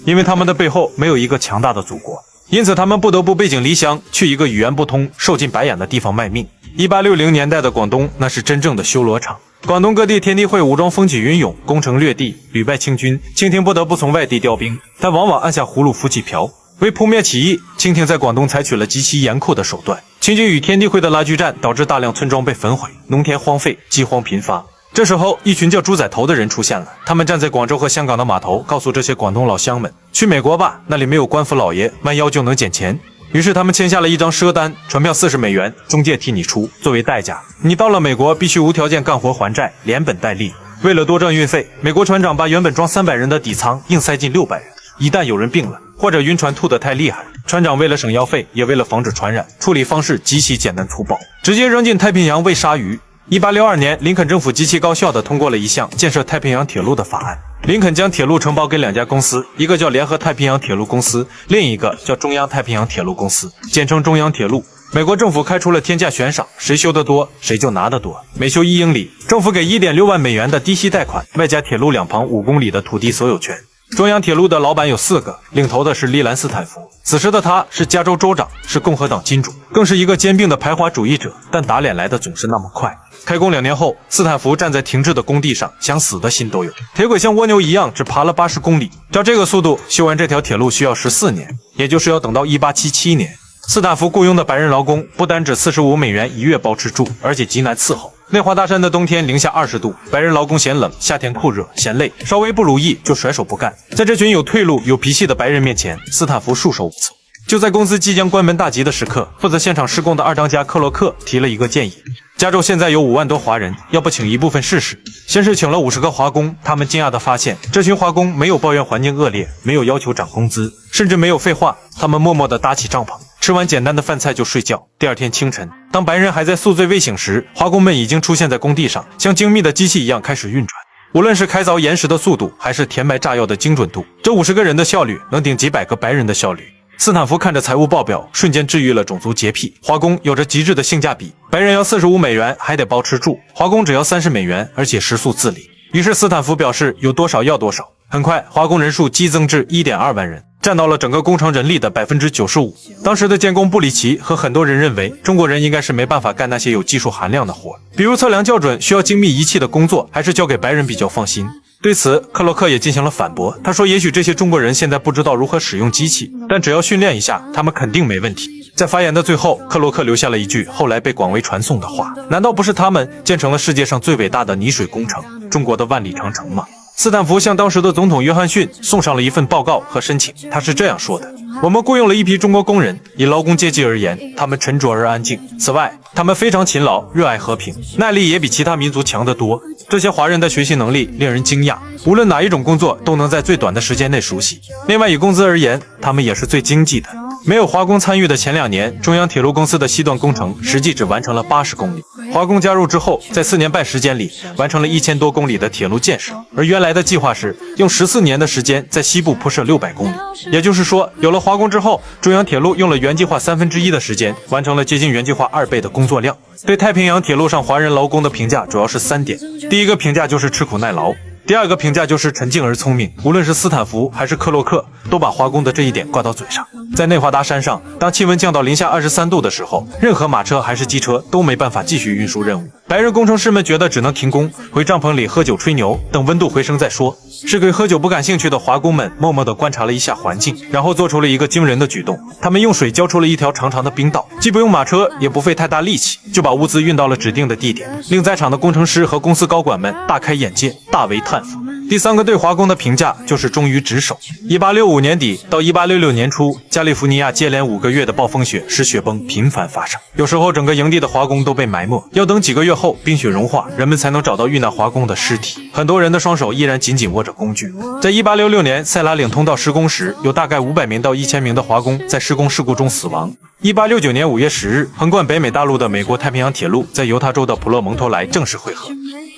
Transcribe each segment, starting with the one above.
因为他们的背后没有一个强大的祖国，因此他们不得不背井离乡，去一个语言不通、受尽白眼的地方卖命。1860年代的广东，那是真正的修罗场。广东各地天地会武装风起云涌，攻城略地，屡败清军，清廷不得不从外地调兵，但往往按下葫芦浮起瓢。为扑灭起义，清廷在广东采取了极其严酷的手段。清军与天地会的拉锯战导致大量村庄被焚毁，农田荒废，饥荒频发。这时候，一群叫猪仔头的人出现了，他们站在广州和香港的码头，告诉这些广东老乡们，去美国吧，那里没有官府老爷，弯腰就能捡钱。于是他们签下了一张赊单，船票40美元，中介替你出，作为代价，你到了美国必须无条件干活还债，连本带利。为了多挣运费，美国船长把原本装300人的底舱硬塞进600人。一旦有人病了，或者晕船吐得太厉害，船长为了省药费，也为了防止传染，处理方式极其简单粗暴，直接扔进太平洋喂鲨鱼。1862年，林肯政府极其高效地通过了一项建设太平洋铁路的法案。林肯将铁路承包给2家公司，一个叫联合太平洋铁路公司，另一个叫中央太平洋铁路公司，简称中央铁路。美国政府开出了天价悬赏，谁修得多，谁就拿得多。每修1英里，政府给1.6万美元的低息贷款，外加铁路两旁5公里的土地所有权。中央铁路的老板有4个，领头的是利兰斯坦福。此时的他是加州州长，是共和党金主，更是一个坚定的排华主义者，但打脸来的总是那么快。开工2年后，斯坦福站在停滞的工地上，想死的心都有。铁轨像蜗牛一样，只爬了80公里。照这个速度，修完这条铁路需要14年，也就是要等到1877年。斯坦福雇佣的白人劳工不单只45美元1月包吃住，而且极难伺候。内华大山的冬天零下20度，白人劳工嫌冷，夏天酷热，嫌累，稍微不如意就甩手不干。在这群有退路、有脾气的白人面前，斯坦福束手无策。就在公司即将关门大吉的时刻，负责现场施工的2当家克洛克提了一个建议：加州现在有5万多华人，要不请一部分试试？先是请了50个华工，他们惊讶地发现，这群华工没有抱怨环境恶劣，没有要求涨工资，甚至没有废话，他们默默地搭起帐篷，吃完简单的饭菜就睡觉。第二天清晨，当白人还在宿醉未醒时，华工们已经出现在工地上，像精密的机器一样开始运转。无论是开凿岩石的速度，还是填埋炸药的精准度，这50个人的效率能顶几百个白人的效率。斯坦福看着财务报表，瞬间治愈了种族洁癖。华工有着极致的性价比，白人要45美元，还得包吃住；华工只要30美元，而且食宿自理。于是斯坦福表示有多少要多少。很快，华工人数激增至1.2万人，占到了整个工程人力的95%。当时的监工布里奇和很多人认为，中国人应该是没办法干那些有技术含量的活，比如测量校准需要精密仪器的工作，还是交给白人比较放心。对此，克洛克也进行了反驳。他说，也许这些中国人现在不知道如何使用机器，但只要训练一下，他们肯定没问题。在发言的最后，克洛克留下了一句后来被广为传颂的话：难道不是他们建成了世界上最伟大的泥水工程，中国的万里长城吗？斯坦福向当时的总统约翰逊送上了一份报告和申请，他是这样说的：我们雇佣了一批中国工人，以劳工阶级而言，他们沉着而安静。此外，他们非常勤劳，热爱和平，耐力也比其他民族强得多。这些华人的学习能力令人惊讶，无论哪一种工作都能在最短的时间内熟悉。另外，以工资而言，他们也是最经济的。没有华工参与的前2年，中央铁路公司的西段工程实际只完成了80公里。华工加入之后，在4年半时间里，完成了1000多公里的铁路建设，而原来的计划是用14年的时间在西部铺设600公里。也就是说，有了华工之后，中央铁路用了原计划1/3的时间，完成了接近原计划2倍的工作量。对太平洋铁路上华人劳工的评价主要是3点：第一个评价就是吃苦耐劳。第二个评价就是沉静而聪明，无论是斯坦福还是克洛克，都把华工的这一点挂到嘴上。在内华达山上，当气温降到零下23度的时候，任何马车还是机车都没办法继续运输任务。白人工程师们觉得只能停工，回帐篷里喝酒吹牛，等温度回升再说。是对喝酒不感兴趣的华工们默默地观察了一下环境，然后做出了一个惊人的举动。他们用水浇出了一条长长的冰道，既不用马车，也不费太大力气，就把物资运到了指定的地点，令在场的工程师和公司高管们大开眼界，大为叹服。第3个对华工的评价就是忠于职守。1865年底到1866年初，加利福尼亚接连5个月的暴风雪使雪崩频繁发生，有时候整个营地的华工都被埋没，要等几个月后冰雪融化，人们才能找到遇难华工的尸体。很多人的双手依然紧紧握着工具。在1866年塞拉岭通道施工时，有大概500名到1000名的华工在施工事故中死亡。1869年5月10日，横贯北美大陆的美国太平洋铁路在犹他州的普勒蒙托莱正式汇合。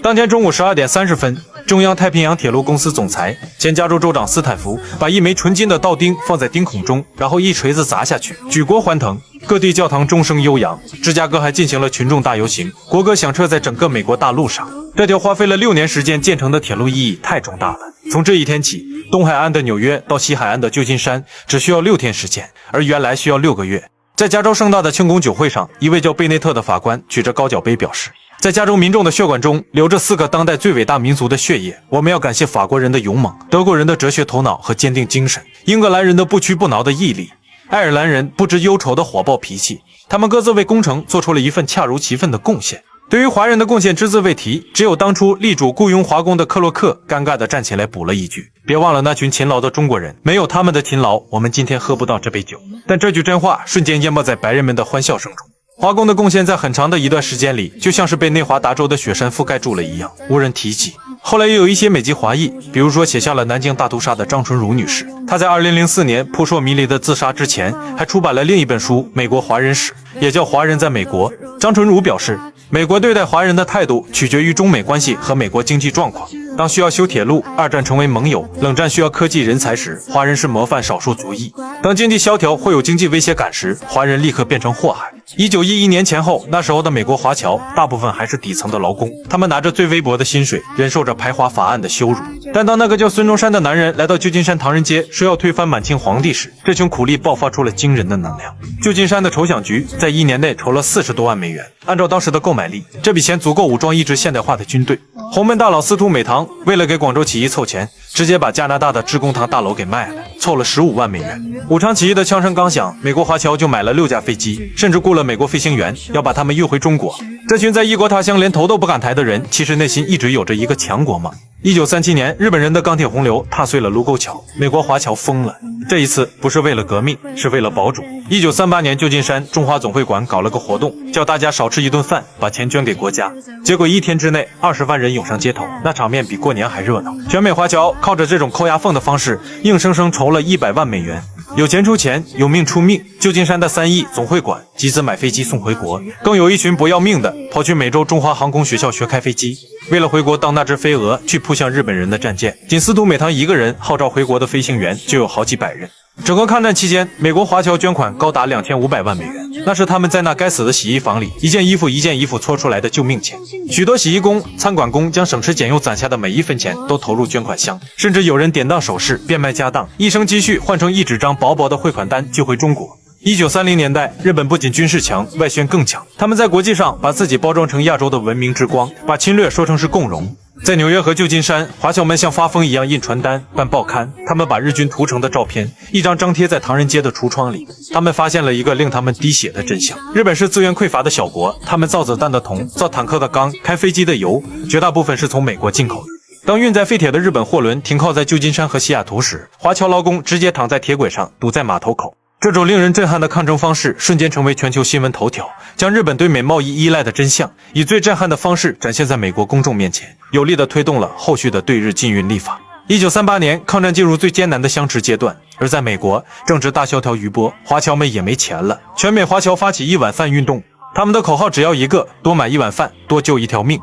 当天中午12点30分，中央太平洋铁路公司总裁、前加州州长斯坦福把一枚纯金的道钉放在钉孔中，然后一锤子砸下去，举国欢腾，各地教堂钟声悠扬。芝加哥还进行了群众大游行，国歌响彻在整个美国大陆上。这条花费了6年时间建成的铁路意义太重大了。从这一天起，东海岸的纽约到西海岸的旧金山只需要6天时间，而原来需要6个月。在加州盛大的庆功酒会上，一位叫贝内特的法官举着高脚杯表示，在加州民众的血管中流着4个当代最伟大民族的血液，我们要感谢法国人的勇猛，德国人的哲学头脑和坚定精神，英格兰人的不屈不挠的毅力，爱尔兰人不知忧愁的火爆脾气。他们各自为工程做出了一份恰如其分的贡献。对于华人的贡献只字未提，只有当初力主雇佣华工的克洛克尴尬地站起来补了一句，别忘了那群勤劳的中国人，没有他们的勤劳，我们今天喝不到这杯酒。但这句真话瞬间淹没在白人们的欢笑声中。华工的贡献在很长的一段时间里，就像是被内华达州的雪山覆盖住了一样，无人提及。后来又有一些美籍华裔，比如说写下了南京大屠杀的张纯如女士，她在2004年扑朔迷离的自杀之前，还出版了另一本书《美国华人史》，也叫《华人在美国》。张纯如表示，美国对待华人的态度取决于中美关系和美国经济状况。当需要修铁路，二战成为盟友，冷战需要科技人才时，华人是模范少数族裔。当经济萧条或有经济威胁感时，华人立刻变成祸害。1911年前后，那时候的美国华侨大部分还是底层的劳工，他们拿着最微薄的薪水，忍受着排华法案的羞辱。但当那个叫孙中山的男人来到旧金山唐人街，说要推翻满清皇帝时，这群苦力爆发出了惊人的能量。旧金山的筹饷局在1年内筹了40多万美元，按照当时的购买力，这笔钱足够武装一支现代化的军队。洪门大佬司徒美堂为了给广州起义凑钱，直接把加拿大的致公堂大楼给卖了，凑了15万美元。武昌起义的枪声刚响，美国华侨就买了6架飞机，甚至雇了美国飞行员，要把他们运回中国。这群在异国他乡连头都不敢抬的人，其实内心一直有着一个强国梦。1937年，日本人的钢铁洪流踏碎了卢沟桥，美国华侨疯了。这一次不是为了革命，是为了保主。1938年，旧金山中华总会馆搞了个活动，叫大家少吃一顿饭，把钱捐给国家。结果1天之内，20万人涌上街头，那场面比过年还热闹。全美华侨靠着这种抠牙缝的方式，硬生生筹了100万美元。有钱出钱，有命出命。旧金山的3亿总会馆集资买飞机送回国，更有一群不要命的跑去美洲中华航空学校学开飞机，为了回国当那只飞蛾去扑向日本人的战舰。仅司徒美堂一个人号召回国的飞行员就有好几百人。整个抗战期间，美国华侨捐款高达2500万美元，那是他们在那该死的洗衣房里一件衣服一件衣服搓出来的救命钱。许多洗衣工、餐馆工将省吃俭用攒下的每一分钱都投入捐款箱，甚至有人典当首饰，变卖家当，一生积蓄换成一纸张薄薄的汇款单就回中国。1930年代，日本不仅军事强，外宣更强，他们在国际上把自己包装成亚洲的文明之光，把侵略说成是共荣。在纽约和旧金山，华侨们像发疯一样印传单、办报刊，他们把日军屠城的照片一张张贴在唐人街的橱窗里。他们发现了一个令他们滴血的真相：日本是资源匮乏的小国，他们造子弹的铜、造坦克的钢、开飞机的油，绝大部分是从美国进口的。当运载废铁的日本货轮停靠在旧金山和西雅图时，华侨劳工直接躺在铁轨上，堵在码头口。这种令人震撼的抗争方式瞬间成为全球新闻头条，将日本对美贸易依赖的真相以最震撼的方式展现在美国公众面前，有力地推动了后续的对日禁运立法。1938年，抗战进入最艰难的相持阶段，而在美国，正值大萧条余波，华侨们也没钱了。全美华侨发起1碗饭运动，他们的口号只要一个：多买1碗饭，多救一条命。